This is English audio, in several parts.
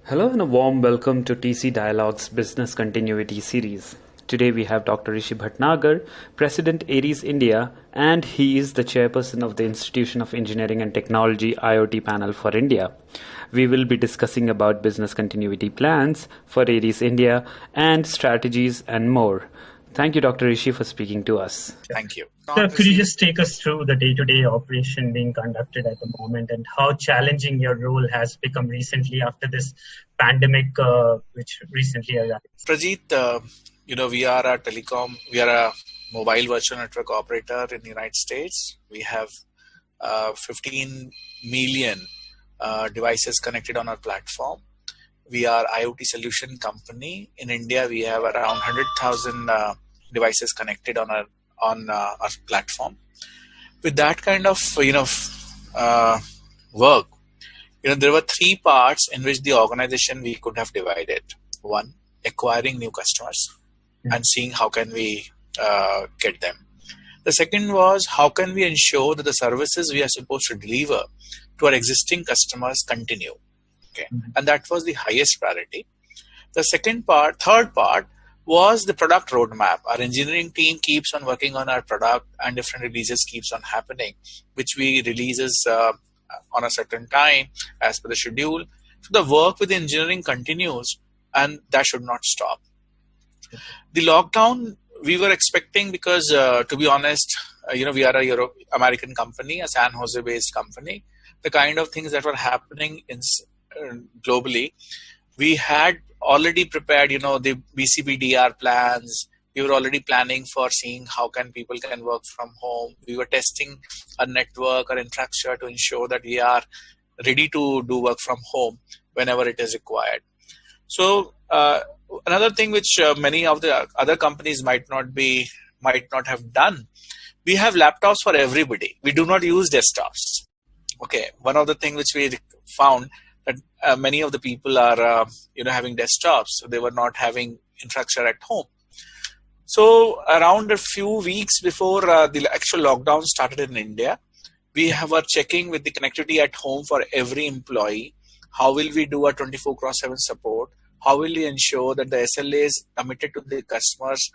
Hello and a warm welcome to TC Dialogue's Business Continuity series. Today we have Dr. Rishi Bhatnagar, President Aeris India, and he is the chairperson of the Institution of Engineering and Technology IoT panel for India. We will be discussing about business continuity plans for Aeris India and strategies and more. Thank you, Dr. Rishi, for speaking to us. Thank you. So could you just take us through the day-to-day operation being conducted at the moment and how challenging your role has become recently after this pandemic, which recently arrived? Prajit, we are a mobile virtual network operator in the United States. We have 15 million devices connected on our platform. We are IoT solution company. In India, we have around 100,000 devices connected on our platform. With that kind of work, there were three parts in which the organization we could have divided. One, acquiring new customers and seeing how can we get them. The second was how can we ensure that the services we are supposed to deliver to our existing customers continue. Okay, and that was the highest priority. The third part was the product roadmap. Our engineering team keeps on working on our product and different releases keeps on happening, which we releases on a certain time as per the schedule. So the work with engineering continues and that should not stop. The lockdown we were expecting because to be honest, we are a American company, a San Jose based company. The kind of things that were happening globally, we had already prepared, the BCBDR plans. We were already planning for seeing how people can work from home. We were testing our network, our infrastructure to ensure that we are ready to do work from home whenever it is required. So another thing which many of the other companies might not have done, we have laptops for everybody. We do not use desktops. Okay, one of the things which we found that many of the people are having desktops, so they were not having infrastructure at home. So around a few weeks before the actual lockdown started in India, we were checking with the connectivity at home for every employee. How will we do a 24/7 support? How will we ensure that the SLAs committed to the customers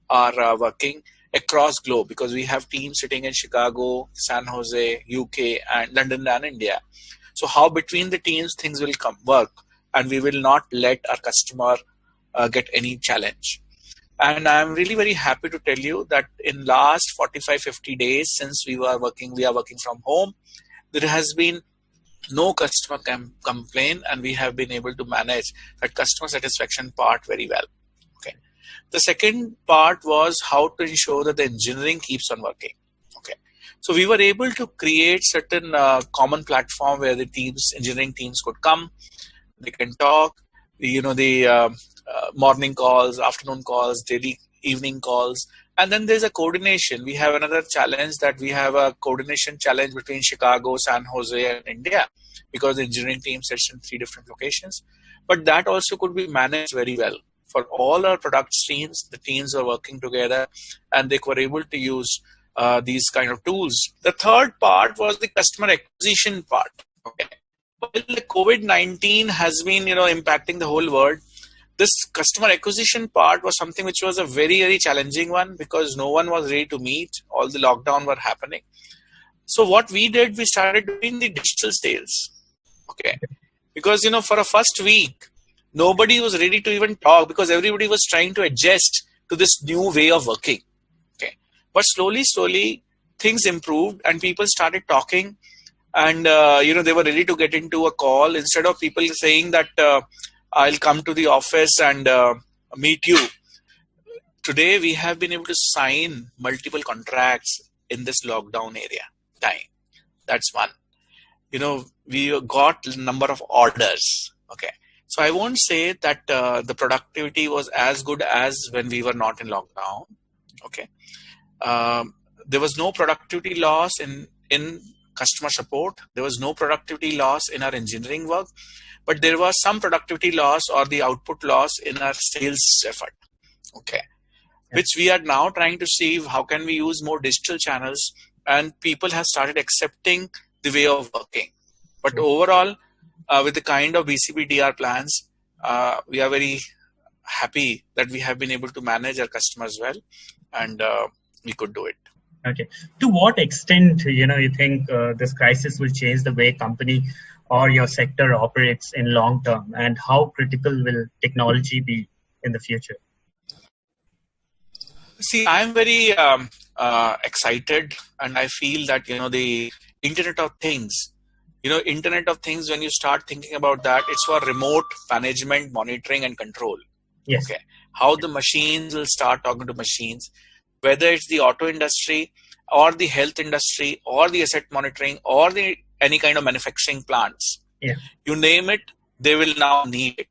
are working across globe? Because we have teams sitting in Chicago, San Jose, UK, and London and India. So how between the teams things will work and we will not let our customer get any challenge. And I'm really very happy to tell you that in last 45-50 days since we are working from home, there has been no customer complaint and we have been able to manage that customer satisfaction part very well. Okay. The second part was how to ensure that the engineering keeps on working. Okay. So we were able to create certain common platform where the engineering teams could come, they can talk, the morning calls, afternoon calls, daily evening calls, and then there's a coordination. We have another challenge that we have a coordination challenge between Chicago, San Jose, and India because the engineering team sits in 3 different locations. But that also could be managed very well. For all our product streams, the teams are working together and they were able to use these kind of tools. The third part was the customer acquisition part. Okay. While the COVID-19 has been, impacting the whole world, this customer acquisition part was something which was a very, very challenging one because no one was ready to meet. All the lockdown were happening. So what we did, we started doing the digital sales. Okay. Because, for a first week, nobody was ready to even talk because everybody was trying to adjust to this new way of working. Okay. But slowly, things improved and people started talking and, they were ready to get into a call instead of people saying that I'll come to the office and meet you. Today, we have been able to sign multiple contracts in this lockdown time. That's one. We got a number of orders. Okay. So I won't say that the productivity was as good as when we were not in lockdown. Okay. There was no productivity loss in customer support. There was no productivity loss in our engineering work, but there was some productivity loss or the output loss in our sales effort. Okay. Which we are now trying to see how can we use more digital channels and people have started accepting the way of working. But overall, with the kind of BCP-DR plans, we are very happy that we have been able to manage our customers well, and we could do it. Okay. To what extent, you think this crisis will change the way company or your sector operates in long term, and how critical will technology be in the future? See, I'm very excited, and I feel that the Internet of Things. Internet of Things. When you start thinking about that, it's for remote management, monitoring, and control. Yes. Okay. How the machines will start talking to machines, whether it's the auto industry or the health industry or the asset monitoring or any kind of manufacturing plants. Yeah. You name it, they will now need it.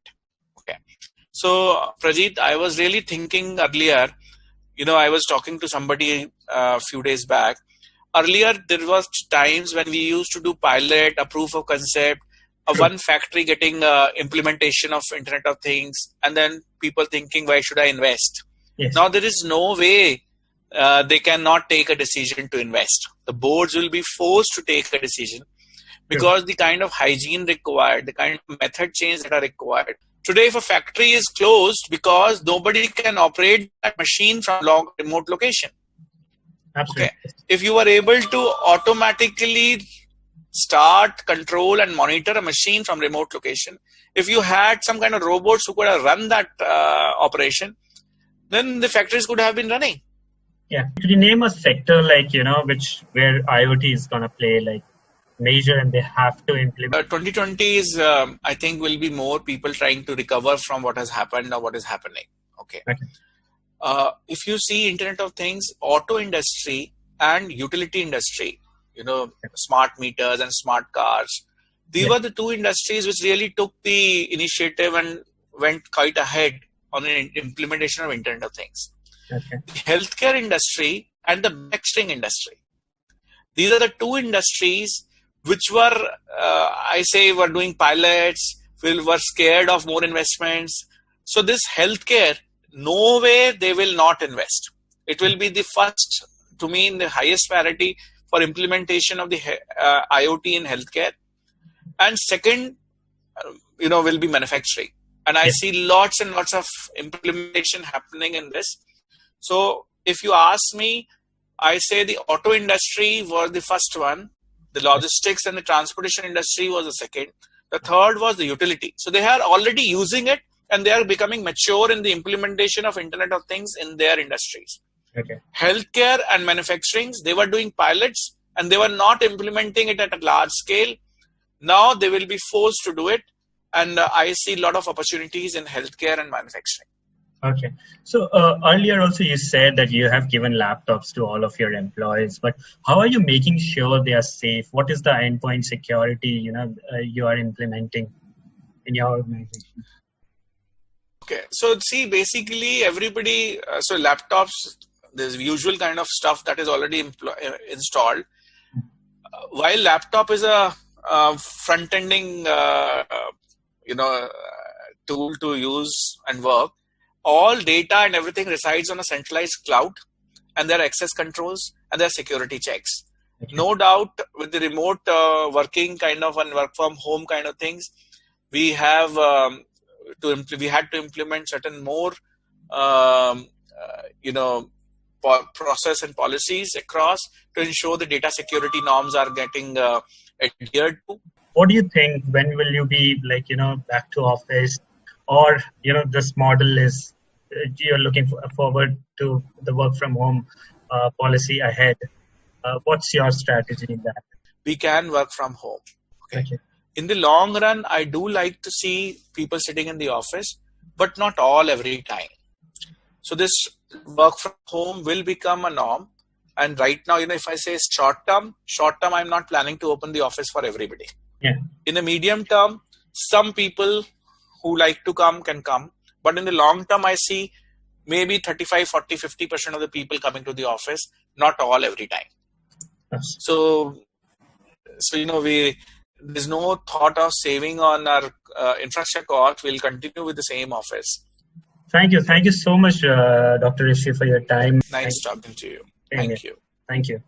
Okay. So, Prajit, I was really thinking earlier, I was talking to somebody a few days back. Earlier, there was times when we used to do pilot, a proof of concept, one factory getting implementation of Internet of Things, and then people thinking, why should I invest? Yes. Now, there is no way they cannot take a decision to invest. The boards will be forced to take a decision because the kind of hygiene required, the kind of method change that are required. Today, if a factory is closed because nobody can operate that machine from remote location. Absolutely. Okay. If you were able to automatically start, control, and monitor a machine from remote location, if you had some kind of robots who could have run that operation, then the factories could have been running. Yeah. Could you name a sector where IoT is going to play major and they have to implement? 2020 is, I think, will be more people trying to recover from what has happened or what is happening. Okay. If you see Internet of Things, auto industry and utility industry, smart meters and smart cars, these were the two industries which really took the initiative and went quite ahead on the implementation of Internet of Things. Okay. The healthcare industry and the manufacturing industry. These are the two industries which were, were doing pilots, were scared of more investments. So this healthcare, no way they will not invest. It will be the first, to me, in the highest priority for implementation of the IoT in healthcare. And second, will be manufacturing. And I see lots and lots of implementation happening in this. So if you ask me, I say the auto industry was the first one. The logistics and the transportation industry was the second. The third was the utility. So they are already using it and they are becoming mature in the implementation of Internet of Things in their industries. Okay. Healthcare and manufacturing, they were doing pilots and they were not implementing it at a large scale. Now they will be forced to do it. And I see a lot of opportunities in healthcare and manufacturing. Okay. So earlier also you said that you have given laptops to all of your employees, but how are you making sure they are safe? What is the endpoint security you are implementing in your organization? Okay. So see, basically everybody, so laptops, there's usual kind of stuff that is already installed. While laptop is a front-ending, tool to use and work, all data and everything resides on a centralized cloud, and there are access controls and there are security checks. Okay. No doubt, with the remote working kind of and work from home kind of things, we have we had to implement certain more process and policies across to ensure the data security norms are getting adhered to. What do you think? When will you be back to office, or this model is you're looking forward to the work from home policy ahead? What's your strategy in that? We can work from home. Okay. In the long run, I do like to see people sitting in the office, but not all every time. So this work from home will become a norm. And right now, if I say short term, I'm not planning to open the office for everybody. Yeah. In the medium term, some people who like to come can come. But in the long term, I see maybe 35, 40, 50% of the people coming to the office, not all every time. Yes. So there's no thought of saving on our infrastructure cost. We'll continue with the same office. Thank you. Thank you so much, Dr. Rishi, for your time. Nice talking to you. Thank you. Thank you.